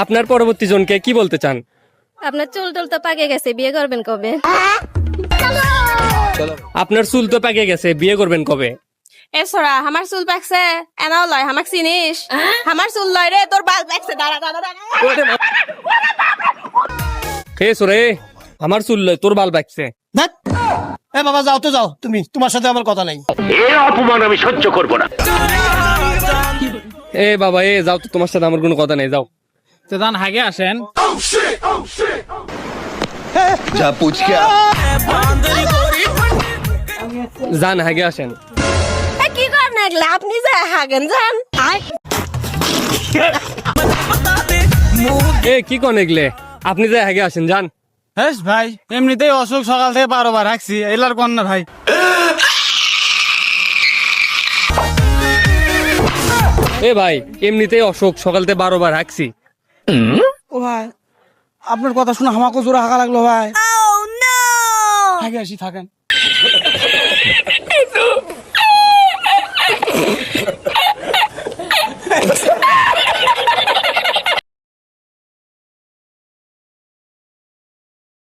আপনার পরবর্তী জনকে কি বলতে চান? আপনার চুল টুল তো পাকে গেছে, বিয়ে করবেন কবে? আপনার চুল তো পেকে গেছে, বিয়ে করবেন কবে? এ সরা আমার চুল পাকছে এনাও লয় আমাক চিনিস আমার চুল লয় রে তোর বাল পাকছে দাঁড়া দাঁড়া দাঁড়া হে সোরে, আমার চুল লয়, তোর বাল পাকছে। ধ্যাৎ। এ বাবা যাও তো যাও, তুমি, তোমার সাথে আমার কথা নাই। এ বাবা, এ যাও তো, তোমার সাথে আমার কোনো কথা নেই, যাও। তো দান হাগে আসেন। যা পুছ কে আ। যান হাগে আসেন। এ কি করেন এগুলা আপনি যে হাগেন যান এ কি কোন এগলে, আপনি যে হাগে আসেন, যান। হ্যাঁ ভাই, এমনিতেই অসুখ সকাল থেকে 12 বার হাঁকছি, এলার কোন না ভাই। এ ভাই, এমনিতেই অসুখ, সকালতে 12 বার হাঁকছি। ও ভাই, আপনার কথা শুনে আমাকে জোরে হাঁকা লাগলো ভাই। আগে আসি, থাকেন।